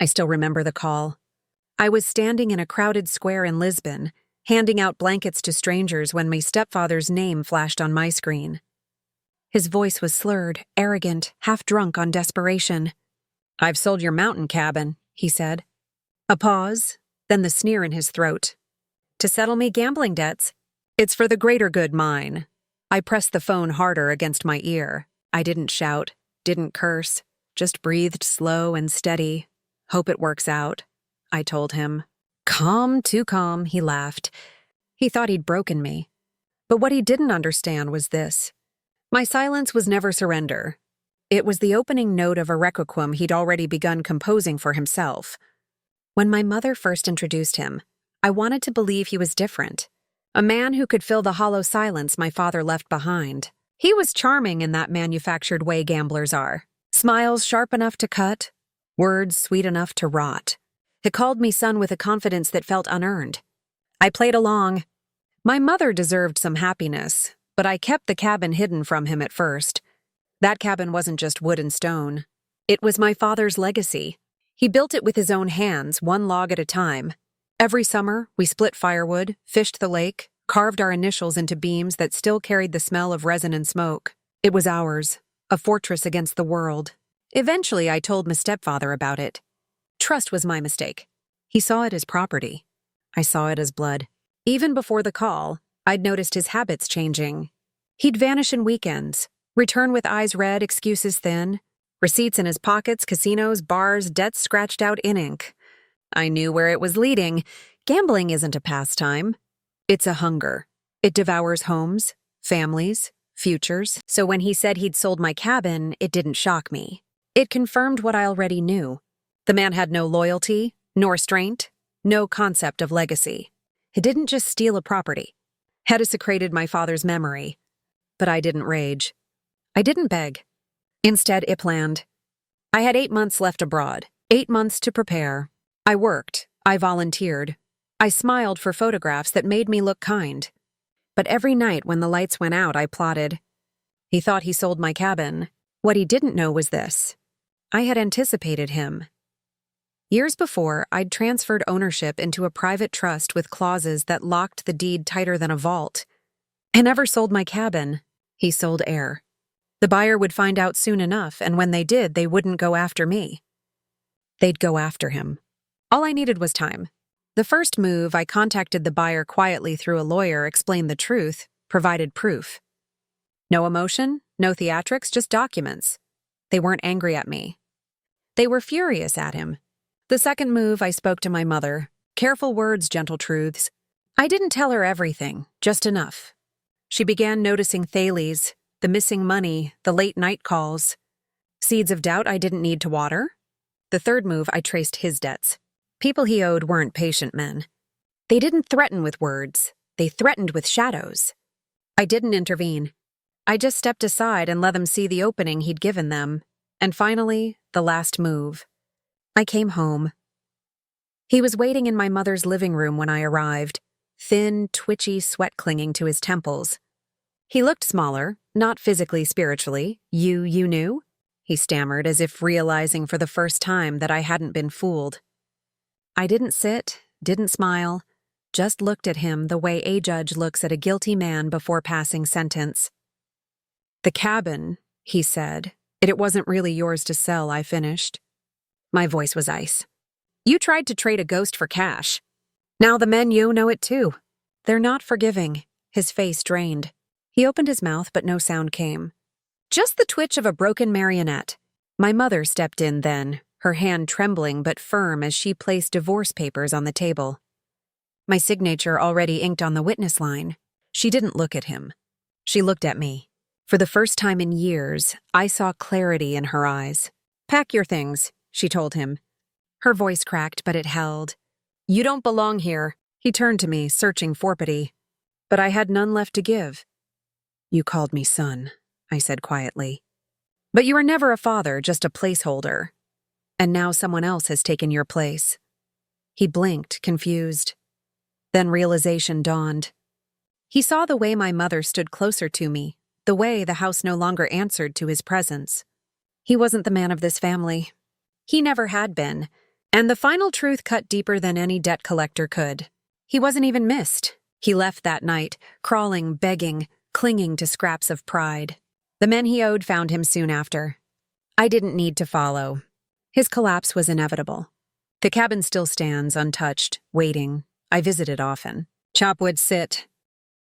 I still remember the call. I was standing in a crowded square in Lisbon, handing out blankets to strangers when my stepfather's name flashed on my screen. His voice was slurred, arrogant, half-drunk on desperation. "I've sold your mountain cabin," he said. A pause, then the sneer in his throat. "To settle me gambling debts. It's for the greater good, mine." I pressed the phone harder against my ear. I didn't shout, didn't curse, just breathed slow and steady. "Hope it works out," I told him. "Calm, too calm," he laughed. He thought he'd broken me. But what he didn't understand was this. My silence was never surrender. It was the opening note of a requiem he'd already begun composing for himself. When my mother first introduced him, I wanted to believe he was different. A man who could fill the hollow silence my father left behind. He was charming in that manufactured way gamblers are. Smiles sharp enough to cut, words sweet enough to rot. He called me son with a confidence that felt unearned. I played along. My mother deserved some happiness, but I kept the cabin hidden from him at first. That cabin wasn't just wood and stone. It was my father's legacy. He built it with his own hands, one log at a time. Every summer, we split firewood, fished the lake, carved our initials into beams that still carried the smell of resin and smoke. It was ours, a fortress against the world. Eventually, I told my stepfather about it. Trust was my mistake. He saw it as property. I saw it as blood. Even before the call, I'd noticed his habits changing. He'd vanish in weekends, return with eyes red, excuses thin, receipts in his pockets, casinos, bars, debts scratched out in ink. I knew where it was leading. Gambling isn't a pastime. It's a hunger. It devours homes, families, futures. So when he said he'd sold my cabin, it didn't shock me. It confirmed what I already knew. The man had no loyalty, nor restraint, no concept of legacy. He didn't just steal a property. Had desecrated my father's memory. But I didn't rage. I didn't beg. Instead, it planned. I had 8 months left abroad, 8 months to prepare. I worked. I volunteered. I smiled for photographs that made me look kind. But every night when the lights went out, I plotted. He thought he sold my cabin. What he didn't know was this. I had anticipated him. Years before, I'd transferred ownership into a private trust with clauses that locked the deed tighter than a vault. I never sold my cabin. He sold air. The buyer would find out soon enough, and when they did, they wouldn't go after me. They'd go after him. All I needed was time. The first move, I contacted the buyer quietly through a lawyer, explained the truth, provided proof. No emotion, no theatrics, just documents. They weren't angry at me. They were furious at him. The second move, I spoke to my mother. Careful words, gentle truths. I didn't tell her everything, just enough. She began noticing Thales, the missing money, the late night calls. Seeds of doubt I didn't need to water. The third move, I traced his debts. People he owed weren't patient men. They didn't threaten with words. They threatened with shadows. I didn't intervene. I just stepped aside and let them see the opening he'd given them. And finally, the last move. I came home. He was waiting in my mother's living room when I arrived, thin, twitchy sweat clinging to his temples. He looked smaller, not physically, spiritually. You knew? He stammered, as if realizing for the first time that I hadn't been fooled. I didn't sit, didn't smile, just looked at him the way a judge looks at a guilty man before passing sentence. "The cabin," he said. "It wasn't really yours to sell," I finished. My voice was ice. "You tried to trade a ghost for cash. Now the men you know it too. They're not forgiving." His face drained. He opened his mouth, but no sound came. Just the twitch of a broken marionette. My mother stepped in then, her hand trembling but firm as she placed divorce papers on the table. My signature already inked on the witness line. She didn't look at him. She looked at me. For the first time in years, I saw clarity in her eyes. "Pack your things," she told him. Her voice cracked, but it held. "You don't belong here." He turned to me, searching for pity. But I had none left to give. "You called me son," I said quietly. "But you were never a father, just a placeholder. And now someone else has taken your place." He blinked, confused. Then realization dawned. He saw the way my mother stood closer to me, the way the house no longer answered to his presence. He wasn't the man of this family. He never had been. And the final truth cut deeper than any debt collector could. He wasn't even missed. He left that night, crawling, begging, clinging to scraps of pride. The men he owed found him soon after. I didn't need to follow. His collapse was inevitable. The cabin still stands, untouched, waiting. I visit it often. Chop would sit,